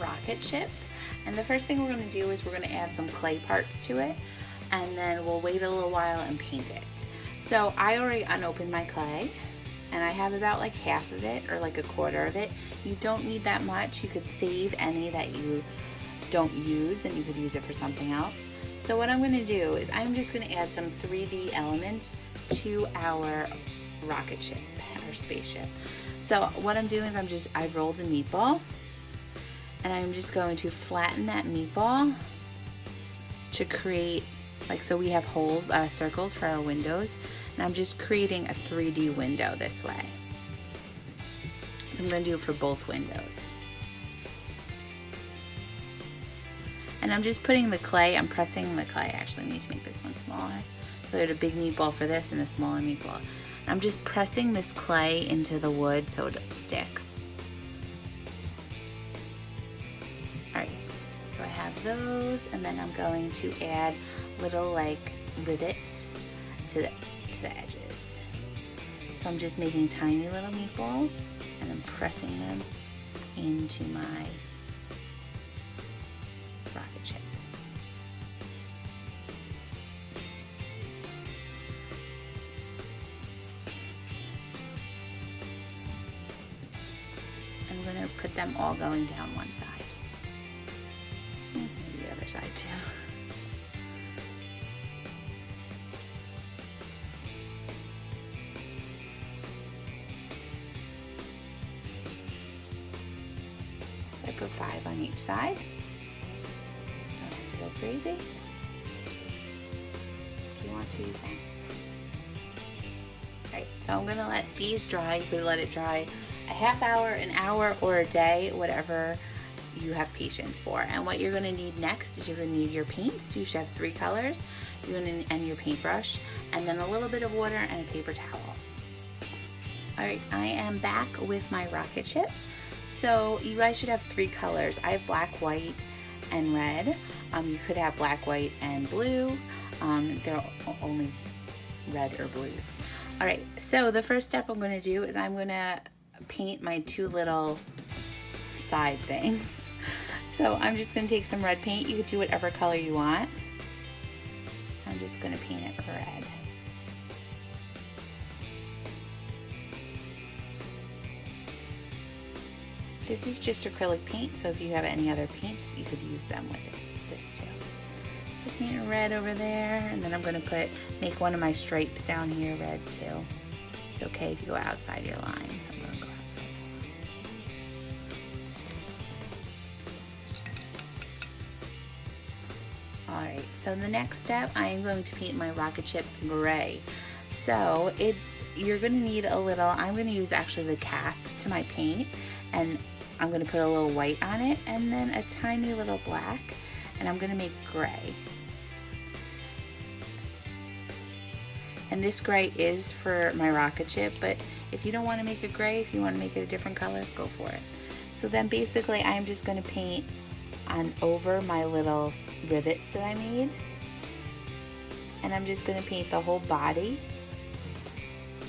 rocket ship. And the first thing we're going to do is we're going to add some clay parts to it, and then we'll wait a little while and paint it. So I already unopened my clay, and I have about like half of it or like a quarter of it. You don't need that much. You could save any that you don't use and you could use it for something else. So what I'm going to do is I'm just going to add some 3D elements to our rocket ship, our spaceship. So what I'm doing is I've rolled a meatball, and I'm just going to flatten that meatball to create, like, so we have holes, circles for our windows, and I'm just creating a 3D window this way. So I'm going to do it for both windows. And I'm just putting the clay, I'm pressing the clay. Actually, I need to make this one smaller. So I had a big meatball for this and a smaller meatball. I'm just pressing this clay into the wood so it sticks. Alright, so I have those, and then I'm going to add little like rivets to the edges. So I'm just making tiny little meatballs, and I'm pressing them into my rocket ship. I'm going to put them all going down one side. Maybe the other side too. So I put 5 on each side. Don't have to go crazy. If you want to, you can. Alright, so I'm going to let these dry. You could let it dry a half hour, an hour, or a day, whatever you have patience for. And what you're going to need next is you're going to need your paints. You should have 3 colors. You're going to, and your paintbrush, and then a little bit of water and a paper towel. Alright, I am back with my rocket ship. So you guys should have 3 colors. I have black, white, and red. You could have black, white, and blue. They're only red or blues. Alright, so the first step I'm going to do is I'm going to paint my 2 little side things. So I'm just going to take some red paint. You could do whatever color you want. I'm just going to paint it red. This is just acrylic paint, so if you have any other paints, you could use them with this too. So paint red over there, and then I'm going to make one of my stripes down here red too. It's okay if you go outside your line, so I'm going to go outside. Alright, so the next step, I am going to paint my rocket ship gray. So you're going to need a little, I'm going to use actually the cap to my paint, and I'm going to put a little white on it, and then a tiny little black, and I'm going to make gray. And this gray is for my rocket ship, but if you don't want to make it gray, if you want to make it a different color, go for it. So then basically I'm just going to paint on over my little rivets that I made, and I'm just going to paint the whole body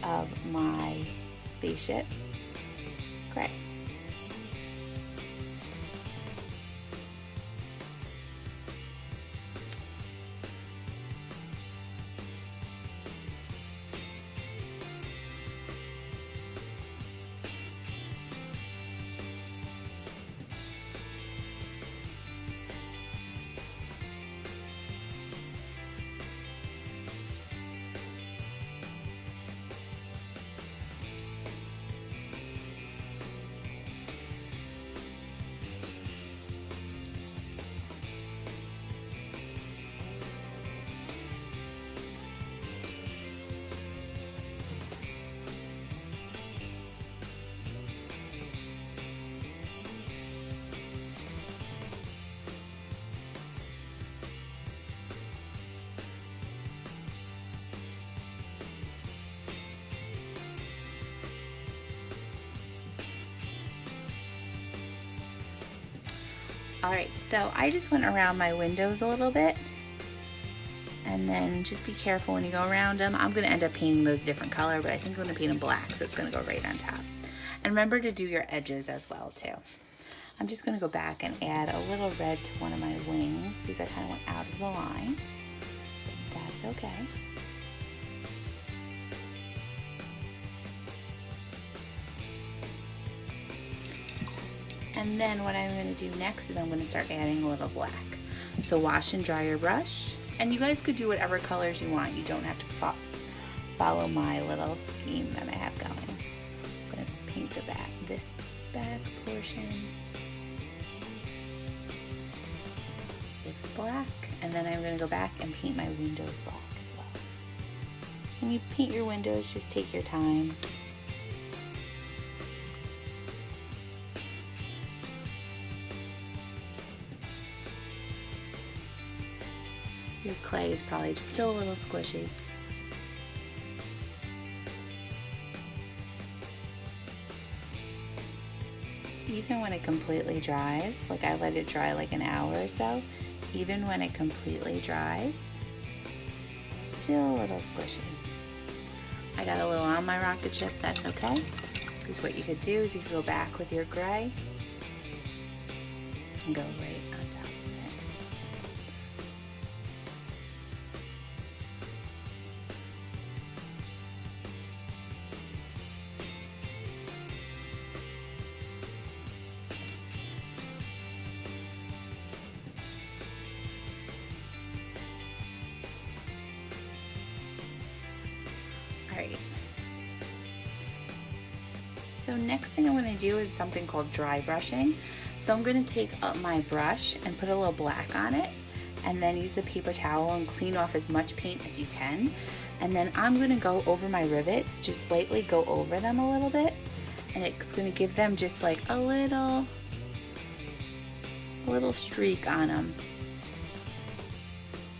of my spaceship gray. Alright, so I just went around my windows a little bit, and then just be careful when you go around them. I'm going to end up painting those a different color, but I think I'm going to paint them black, so it's going to go right on top. And remember to do your edges as well too. I'm just going to go back and add a little red to one of my wings because I kind of went out of the lines. That's okay. And then what I'm going to do next is I'm going to start adding a little black. So wash and dry your brush. And you guys could do whatever colors you want. You don't have to follow my little scheme that I have going. I'm going to paint the back, this back portion with black. And then I'm going to go back and paint my windows black as well. When you paint your windows, just take your time. Your clay is probably still a little squishy. Even when it completely dries, like I let it dry like an hour or so, even when it completely dries, still a little squishy. I got a little on my rocket ship, that's okay. Because what you could do is you could go back with your gray and go right on top of it. Alright. So next thing I'm going to do is something called dry brushing. So I'm going to take up my brush and put a little black on it and then use the paper towel and clean off as much paint as you can. And then I'm going to go over my rivets, just lightly go over them a little bit, and it's going to give them just like a little streak on them.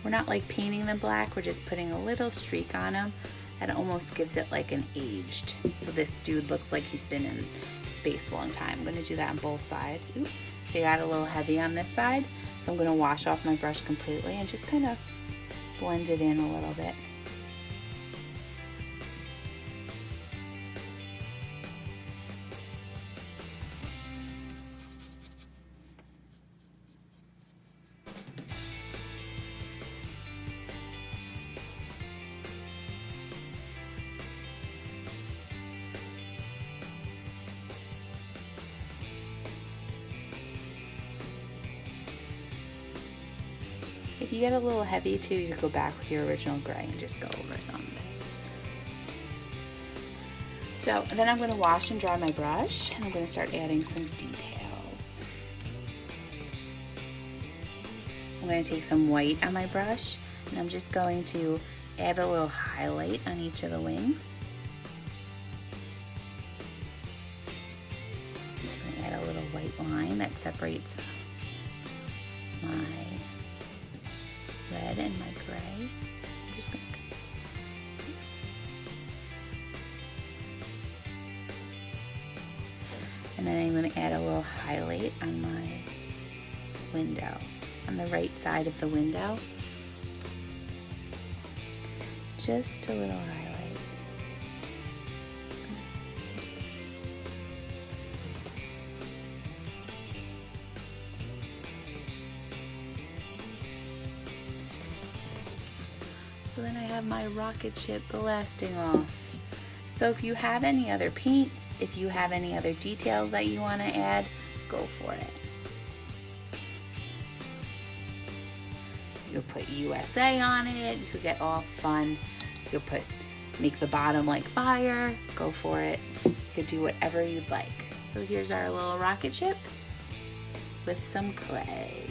We're not like painting them black, we're just putting a little streak on them. That almost gives it like an aged. So this dude looks like he's been in space a long time. I'm gonna do that on both sides. Ooh. So you got a little heavy on this side. So I'm gonna wash off my brush completely and just kind of blend it in a little bit. If you get a little heavy too, you could go back with your original gray and just go over some of it. So then I'm going to wash and dry my brush and I'm going to start adding some details. I'm going to take some white on my brush and I'm just going to add a little highlight on each of the wings. I'm going to add a little white line that separates my red and my gray. I'm just going to and then I'm going to add a little highlight on my window, on the right side of the window. Just a little highlight. So then I have my rocket ship blasting off. So if you have any other paints, if you have any other details that you want to add, go for it. You could put USA on it, you could get all fun. You could make the bottom like fire, go for it. You could do whatever you'd like. So here's our little rocket ship with some clay.